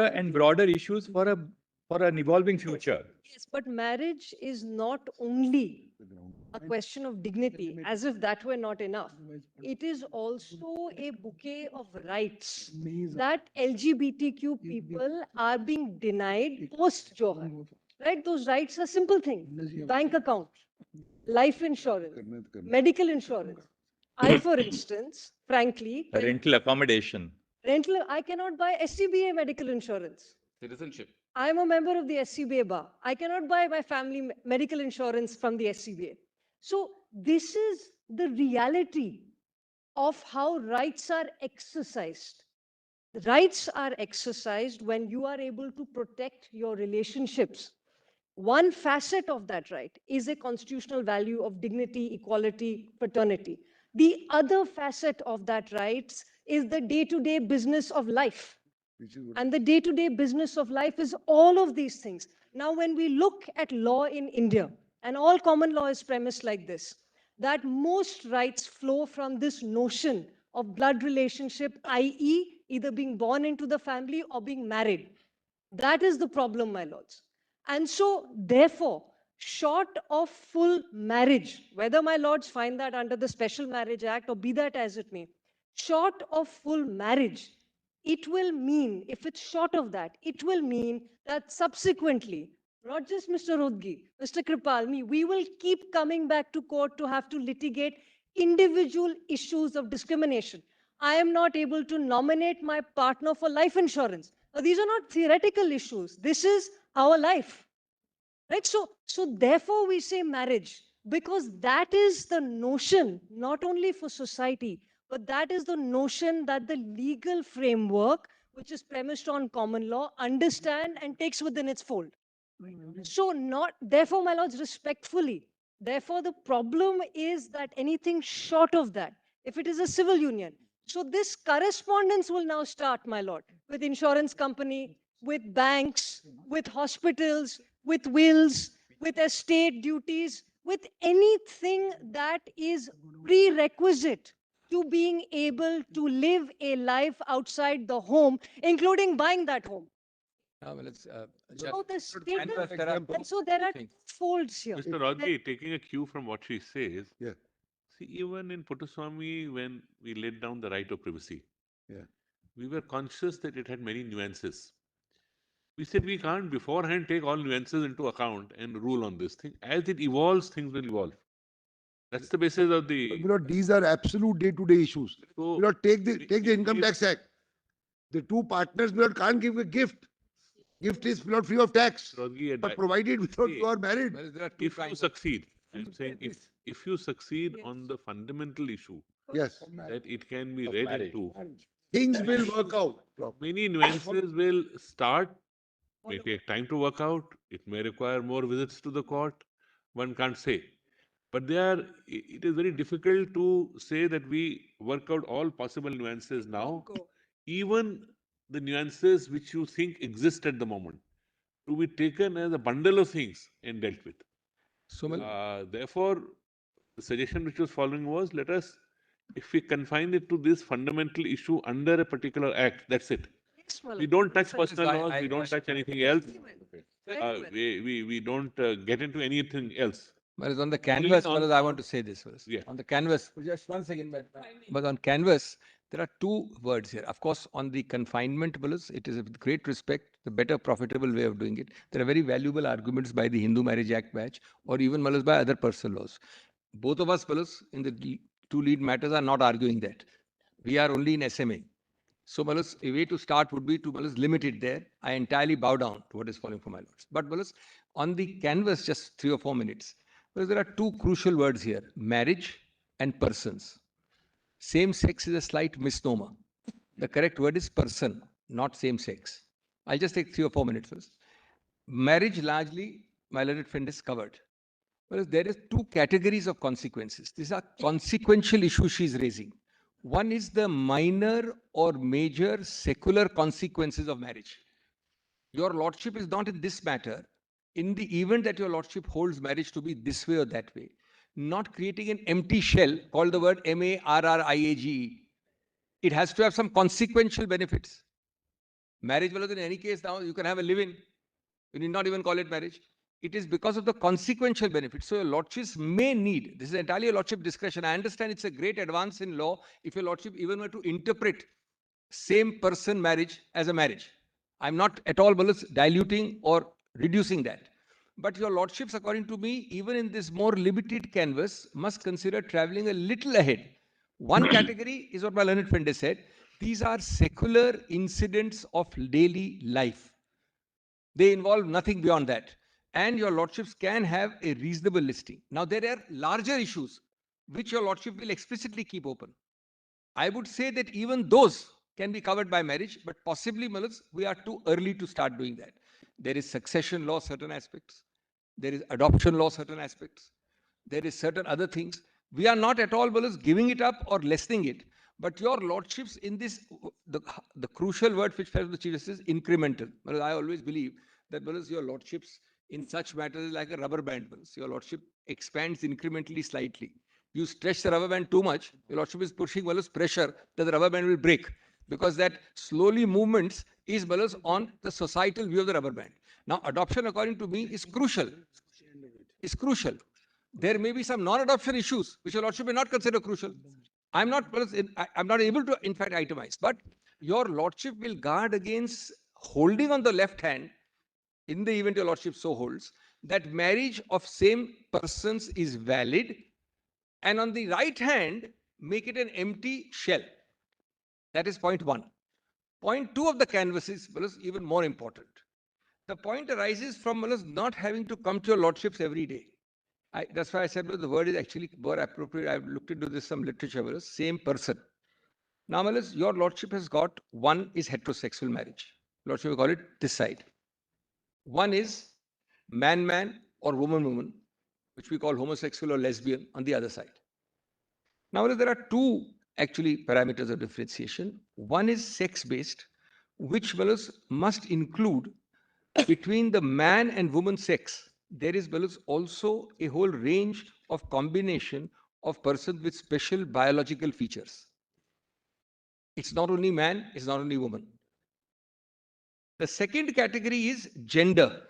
and broader issues for an evolving future. Yes, but marriage is not only a question of dignity, as if that were not enough. It is also a bouquet of rights that LGBTQ people are being denied post-Johar. Right? Those rights are simple things. Bank account, life insurance, medical insurance. I, for instance, frankly, Rental accommodation. I cannot buy SCBA medical insurance. Citizenship. I am a member of the SCBA bar. I cannot buy my family medical insurance from the SCBA. So this is the reality of how rights are exercised. Rights are exercised when you are able to protect your relationships. One facet of that right is a constitutional value of dignity, equality, fraternity. The other facet of that rights is the day-to-day business of life. And the day-to-day business of life is all of these things. Now, when we look at law in India, and all common law is premised like this, that most rights flow from this notion of blood relationship, i.e., either being born into the family or being married. That is the problem, my lords. And so, therefore, short of full marriage, whether my lords find that under the Special Marriage Act or be that as it may, short of full marriage, it will mean, if it's short of that, it will mean that subsequently, not just Mr. Rodgi, Mr. Kripal, me, we will keep coming back to court to have to litigate individual issues of discrimination. I am not able to nominate my partner for life insurance. Now, these are not theoretical issues. This is our life. Right? So therefore we say marriage, because that is the notion, not only for society, but that is the notion that the legal framework, which is premised on common law, understand and takes within its fold. So therefore, my lords, respectfully, therefore the problem is that anything short of that, if it is a civil union, so this correspondence will now start, my lord, with insurance company, with banks, with hospitals, with wills, with estate duties, with anything that is prerequisite to being able to live a life outside the home, including buying that home. Now, let's So the state and so there are folds here. Mr. Rodgi, taking a cue from what she says, Yeah. see, even in Puttaswamy, when we laid down the right of privacy, Yeah. we were conscious that it had many nuances. We said we can't beforehand take all nuances into account and rule on this thing. As it evolves, things will evolve. That's the basis of the. These are absolute day-to-day issues. So, Take the Income Tax Act. The two partners can't give a gift. Gift is free of tax, Rodgi, but provided without See, you are married. well, there are two if you kinds succeed, I'm saying if you succeed Yes. on the fundamental issue Yes, that it can be read into, things will work out. many nuances will start, may take time to work out, it may require more visits to the court, one can't say. But it is very difficult to say that we work out all possible nuances now, even the nuances which you think exist at the moment, to be taken as a bundle of things and dealt with. So, Therefore, the suggestion which was following was, let us, if we confine it to this fundamental issue under a particular act, that's it. Yes, my We lord. don't touch Fine. personal I- laws, I- we don't touch anything else. We don't get into anything else. Whereas on the canvas, on- I want to say this first. Yeah. On the canvas, just 1 second, but on canvas, there are two words here. Of course, on the confinement, it is with great respect, the better profitable way of doing it. There are very valuable arguments by the Hindu Marriage Act batch, or even by other personal laws. Both of us, in the two lead matters, are not arguing that. We are only in SMA. So, a way to start would be to limit it there. I entirely bow down to what is falling from my lords. But on the canvas, just 3 or 4 minutes, there are two crucial words here: marriage and persons. Same sex is a slight misnomer. The correct word is person, not same sex. I'll just take 3 or 4 minutes first. Marriage, largely, my learned friend has covered. Whereas there is two categories of consequences. These are consequential issues she's raising. One is the minor or major secular consequences of marriage. Your lordship is not in this matter. In the event that your lordship holds marriage to be this way or that way, not creating an empty shell called the word marriage. It has to have some consequential benefits. Marriage, in any case, now you can have a live-in. You need not even call it marriage. It is because of the consequential benefits. So your lordships may need, this is entirely a lordship discretion. I understand it's a great advance in law if your lordship even were to interpret same person marriage as a marriage. I'm not at all diluting or reducing that. But your lordships, according to me, even in this more limited canvas, must consider traveling a little ahead. One category is what my learned friend has said. These are secular incidents of daily life. They involve nothing beyond that. And your lordships can have a reasonable listing. Now, there are larger issues which your lordship will explicitly keep open. I would say that even those can be covered by marriage, but possibly, we are too early to start doing that. There is succession law, certain aspects. There is adoption law, certain aspects. There is certain other things. We are not at all, giving it up or lessening it. But your lordships in this, the crucial word which fell from the Chief Justice is incremental. I always believe that, your lordships in such matters is like a rubber band. Your lordship expands incrementally slightly. You stretch the rubber band too much, your lordship is pushing pressure that the rubber band will break, because that slowly movements is on the societal view of the rubber band. Now, adoption, according to me, is crucial. Is crucial. There may be some non-adoption issues which your lordship may not consider crucial. I'm not able to, in fact, itemize, but your lordship will guard against holding on the left hand, in the event your lordship so holds, that marriage of same persons is valid, and on the right hand, make it an empty shell. That is point one. Point two of the canvas is even more important. The point arises from not having to come to your lordships every day. That's why I said the word is actually more appropriate. I've looked into this, some literature, same person. Now, your lordship has got, one is heterosexual marriage. Lordship will call it this side. One is man-man or woman-woman, which we call homosexual or lesbian, on the other side. Now, there are two actually parameters of differentiation. One is sex-based, which must include between the man and woman sex. There is also a whole range of combination of persons with special biological features. It's not only man, it's not only woman. The second category is gender.